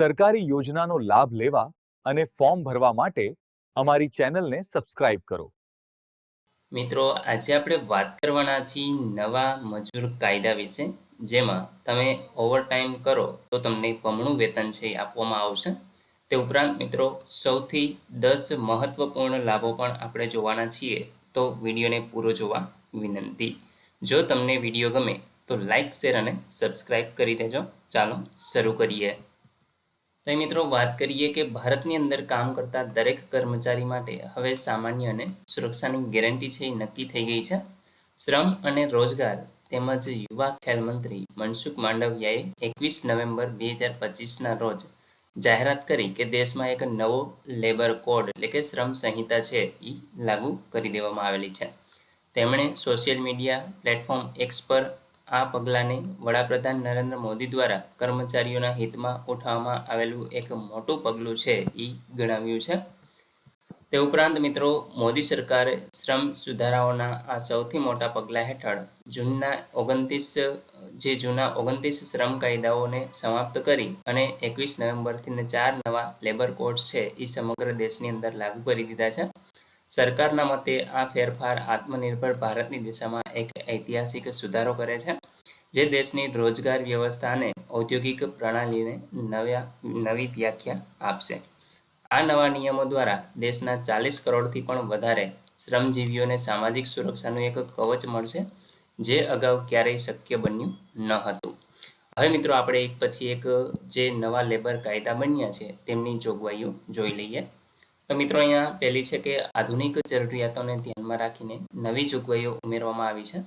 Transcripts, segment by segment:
સરકારી યોજનાનો લાભ લેવા અને ફોર્મ ભરવા માટે અમારી ચેનલને સબસ્ક્રાઇબ કરો. મિત્રો, આજે આપણે વાત કરવાના છીએ નવા મજૂર કાયદા વિશે, જેમાં તમે ઓવરટાઈમ કરો તો તમને બમણું વેતન છે એ આપવામાં આવશે. તે ઉપરાંત મિત્રો, સૌથી 10 મહત્વપૂર્ણ લાભો પણ આપણે જોવાના છીએ, તો વિડીયોને પૂરો જોવા વિનંતી. જો તમને વિડીયો ગમે તો લાઈક, શેર અને સબસ્ક્રાઇબ કરી દેજો. ચાલો શરૂ કરીએ. તો મિત્રો, વાત કરીએ કે ભારતની અંદર કામ કરતા દરેક કર્મચારી માટે હવે સામાન્ય અને સુરક્ષાની ગેરંટી છે એ નક્કી થઈ ગઈ છે. શ્રમ અને રોજગાર તેમજ યુવા ખેલ મંત્રી મનસુખ માંડવિયાએ 21 નવેમ્બર 2025ના રોજ જાહેરાત કરી કે દેશમાં એક નવો લેબર કોડ એટલે કે શ્રમ સંહિતા છે એ લાગુ કરી દેવામાં આવેલી છે. તેમણે સોશિયલ મીડિયા પ્લેટફોર્મ એક્સ પર આ પગલાંને વડાપ્રધાન નરેન્દ્ર મોદી દ્વારા કર્મચારીઓના હિતમાં ઉઠાવવામાં આવેલું એક મોટું પગલું છે એ ગણાવ્યું છે. તે ઉપરાંત મિત્રો, મોદી સરકારે શ્રમ સુધારાઓના આ સૌથી મોટા પગલાં હેઠળ જૂના 29 શ્રમ કાયદાઓને સમાપ્ત કરી અને 21 નવેમ્બરથી 4 નવા લેબર કોડ્સ છે એ સમગ્ર દેશની અંદર લાગુ કરી દીધા છે. સરકારના મતે આ ફેરફાર આત્મનિર્ભર ભારતની દિશામાં એક ઐતિહાસિક સુધારો કરે છે, જે દેશની રોજગાર વ્યવસ્થા અને ઔદ્યોગિક પ્રણાલીને નવી વ્યાખ્યા આપશે. આ નવા નિયમો દ્વારા દેશના 40 કરોડથી પણ વધારે શ્રમજીવીઓને સામાજિક સુરક્ષાનું એક કવચ મળશે, જે અગાઉ ક્યારેય શક્ય બન્યું ન હતું. હવે મિત્રો, આપણે એક પછી એક જે નવા લેબર કાયદા બન્યા છે તેમની જોગવાઈઓ જોઈ લઈએ. તો મિત્રો, અહીંયા પહેલી છે કે આધુનિક જરૂરિયાતોને ધ્યાનમાં રાખીને નવી જોગવાઈઓ ઉમેરવામાં આવી છે.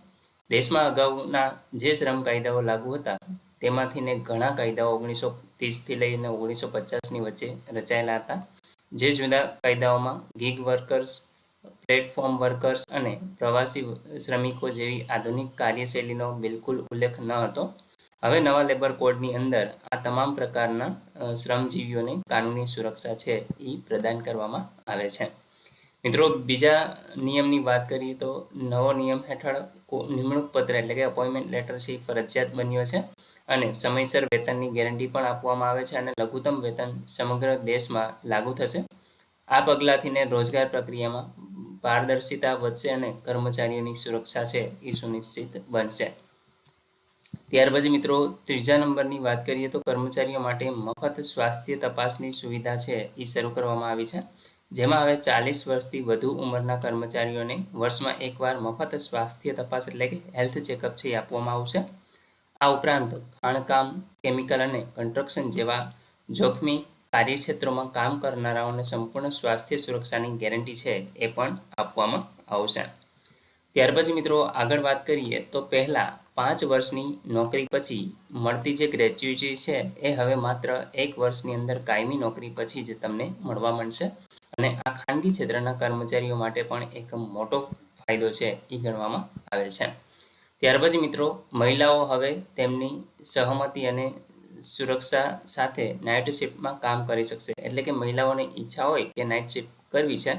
દેશમાં અગાઉના જે શ્રમ કાયદાઓ લાગુ હતા તેમાંથીને ઘણા કાયદાઓ 1930થી લઈને 1950ની વચ્ચે રચાયેલા હતા. જે જુદા કાયદાઓમાં ગીગ વર્કર્સ, પ્લેટફોર્મ વર્કર્સ અને પ્રવાસી શ્રમિકો જેવી આધુનિક કાર્યશૈલીનો બિલકુલ ઉલ્લેખ ન હતો. હવે નવા લેબર કોડની અંદર આ તમામ પ્રકારના શ્રમજીવીઓને કાનૂની સુરક્ષા છે એ પ્રદાન કરવામાં આવે છે. મિત્રો, બીજા નિયમની વાત કરીએ તો નવો નિયમ હેઠળ નિમણૂક પત્ર એટલે કે અપોઇન્ટમેન્ટ લેટર છે એ ફરજિયાત બન્યો છે અને સમયસર વેતનની ગેરંટી પણ આપવામાં આવે છે અને લઘુત્તમ વેતન સમગ્ર દેશમાં લાગુ થશે. આ પગલાંથીને રોજગાર પ્રક્રિયામાં પારદર્શિતા વધશે અને કર્મચારીઓની સુરક્ષા છે એ સુનિશ્ચિત બનશે. ત્યાર પછી મિત્રો, ત્રીજા નંબરની વાત કરીએ તો કર્મચારીઓ માટે મફત સ્વાસ્થ્ય તપાસની સુવિધા છે એ શરૂ કરવામાં આવી છે. જેમાં હવે 40 વર્ષથી વધુ ઉંમરના કર્મચારીઓને વર્ષમાં એકવાર મફત સ્વાસ્થ્ય તપાસ એટલે કે હેલ્થ ચેકઅપ છે એ આપવામાં આવશે. આ ઉપરાંત ખાણકામ, કેમિકલ અને કન્સ્ટ્રક્શન જેવા જોખમી કાર્યક્ષેત્રોમાં કામ કરનારાઓને સંપૂર્ણ સ્વાસ્થ્ય સુરક્ષાની ગેરંટી છે એ પણ આપવામાં આવશે. ત્યાર પછી મિત્રો, આગળ વાત કરીએ તો પહેલા 5 વર્ષની નોકરી પછી મળતી જે ગ્રેચ્યુટી છે એ હવે માત્ર 1 વર્ષની અંદર કાયમી નોકરી પછી જ તમને મળવા માંડશે અને આ ખાનગી ક્ષેત્રના કર્મચારીઓ માટે પણ એક મોટો ફાયદો છે એ ગણવામાં આવે છે. ત્યાર પછી મિત્રો, મહિલાઓ હવે તેમની સહમતિ અને સુરક્ષા સાથે નાઇટ શિફ્ટમાં કામ કરી શકશે. એટલે કે મહિલાઓની ઈચ્છા હોય કે નાઇટ શિફ્ટ કરવી છે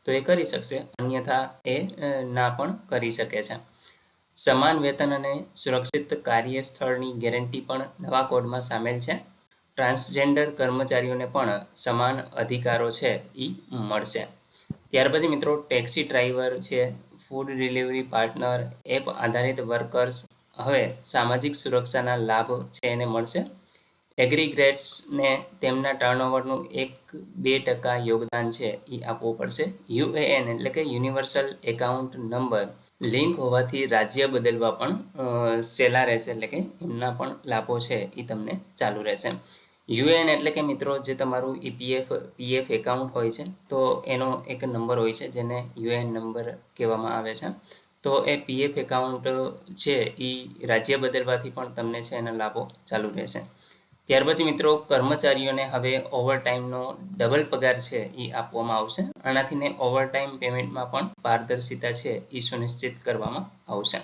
તો એ કરી શકશે, અન્યથા એ ના પણ કરી શકે છે. સમાન વેતન અને સુરક્ષિત કાર્યસ્થળની ગેરંટી પણ નવા કોડમાં સામેલ છે. ટ્રાન્સજેન્ડર કર્મચારીઓને પણ સમાન અધિકારો છે એ મળશે. ત્યાર પછી મિત્રો, ટેક્સી ડ્રાઈવર છે, ફૂડ ડિલિવરી પાર્ટનર, એપ આધારિત વર્કર્સ હવે સામાજિક સુરક્ષાના લાભ છે એને મળશે. એગ્રીગેટ્સને તેમના ટર્નઓવરનું 1-2% યોગદાન છે એ આપવું પડશે. યુએએન એટલે કે યુનિવર્સલ એકાઉન્ટ નંબર લિંક હોવાથી રાજ્ય બદલવા પણ સહેલા રહેશે, એટલે કે એમના પણ લાભો છે એ તમને ચાલુ રહેશે. યુએએન એટલે કે મિત્રો, જે તમારું પીએફ એકાઉન્ટ હોય છે તો એનો એક નંબર હોય છે જેને યુએએન નંબર કહેવામાં આવે છે. તો એ પીએફ એકાઉન્ટ છે એ રાજ્ય બદલવાથી પણ તમને છે એના લાભો ચાલુ રહેશે. ત્યાર પછી મિત્રો, કર્મચારીઓને હવે ઓવરટાઈમનો ડબલ પગાર છે એ આપવામાં આવશે. આનાથીને ઓવરટાઈમ પેમેન્ટમાં પણ પારદર્શિતા છે એ સુનિશ્ચિત કરવામાં આવશે.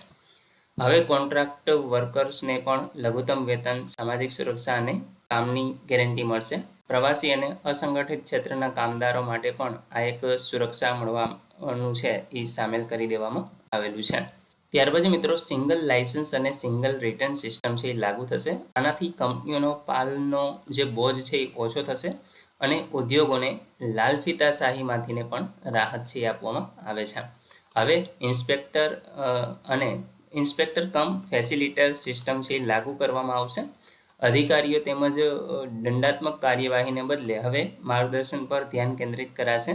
હવે કોન્ટ્રાક્ટ વર્કર્સને પણ લઘુત્તમ વેતન, સામાજિક સુરક્ષા અને કામની ગેરંટી મળશે. પ્રવાસી અને અસંગઠિત ક્ષેત્રના કામદારો માટે પણ આ એક સુરક્ષા મળવાનું છે એ સામેલ કરી દેવામાં આવેલું છે. ત્યાર પછી મિત્રો સિંગલ લાયસન્સ અને સિંગલ રિટર્ન સિસ્ટમ છે એ લાગુ થશે. આનાથી કંપનીઓનો પાલનો જે બોજ છે એ ઓછો થશે અને ઉદ્યોગોને લાલ ફીતાશાહીમાંથીને પણ રાહત છે એ આપવામાં આવે છે. હવે ઇન્સ્પેક્ટર કમ ફેસિલિટેટર સિસ્ટમ છે એ લાગુ કરવામાં આવશે. અધિકારીઓ તેમજ દંડાત્મક કાર્યવાહીને બદલે હવે માર્ગદર્શન પર ધ્યાન કેન્દ્રિત કરાશે.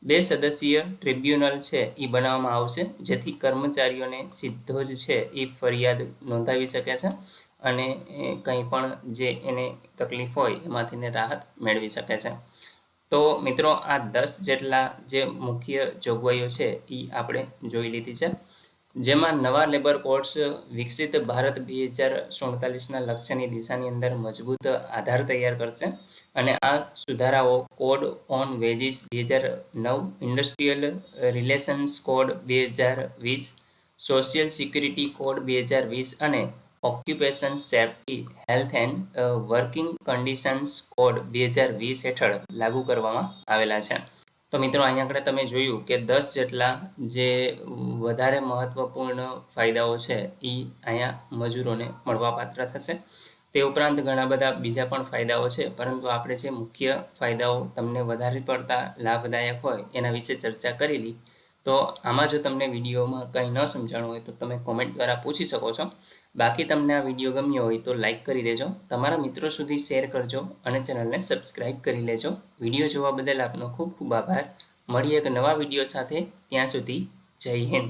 2 સદસ્યીય ટ્રિબ્યુનલ છે એ બનાવવામાં આવશે, જેથી કર્મચારીઓને સીધો જ છે એ ફરિયાદ નોંધાવી શકે છે અને કંઈ પણ જે એને તકલીફ હોય એમાંથીને રાહત મેળવી શકે છે. તો મિત્રો આ 10 જેટલા જે મુખ્ય જોગવાઈઓ છે એ આપણે જોઈ લીધી છે, જેમાં નવા લેબર કોડ્સ વિકસિત ભારત 2047ના લક્ષ્યની દિશાની અંદર મજબૂત આધાર તૈયાર કરશે. અને આ સુધારાઓ code on veggies 2009, industrial relations code 2020, social security code 2020 અને occupation safety health and working conditions code 2020 હેઠળ લાગુ કરવામાં આવેલા છે. તો મિત્રો અહીંયા આગળ તમે જોયું કે 10 જેટલા જે વધારે મહત્વપૂર્ણ ફાયદાઓ છે એ અહીંયા મજૂરોને મળવાપાત્ર થશે. તે ઉપરાંત ઘણા બધા બીજા પણ ફાયદાઓ છે, પરંતુ આપણે જે મુખ્ય ફાયદાઓ તમને વધારે પડતા લાભદાયક હોય એના વિશે ચર્ચા કરેલી. તો આમાં જો તમને વિડીયોમાં કંઈ ન સમજાણું હોય તો તમે કોમેન્ટ દ્વારા પૂછી શકો છો. બાકી તમને આ વિડીયો ગમ્યો હોય તો લાઈક કરી દેજો, તમારા મિત્રો સુધી શેર કરજો અને ચેનલને સબસ્ક્રાઈબ કરી લેજો. વિડીયો જોવા બદલ આપનો ખૂબ ખૂબ આભાર. મળીએ એક નવા વિડીયો સાથે, ત્યાં સુધી જય હિન્દ.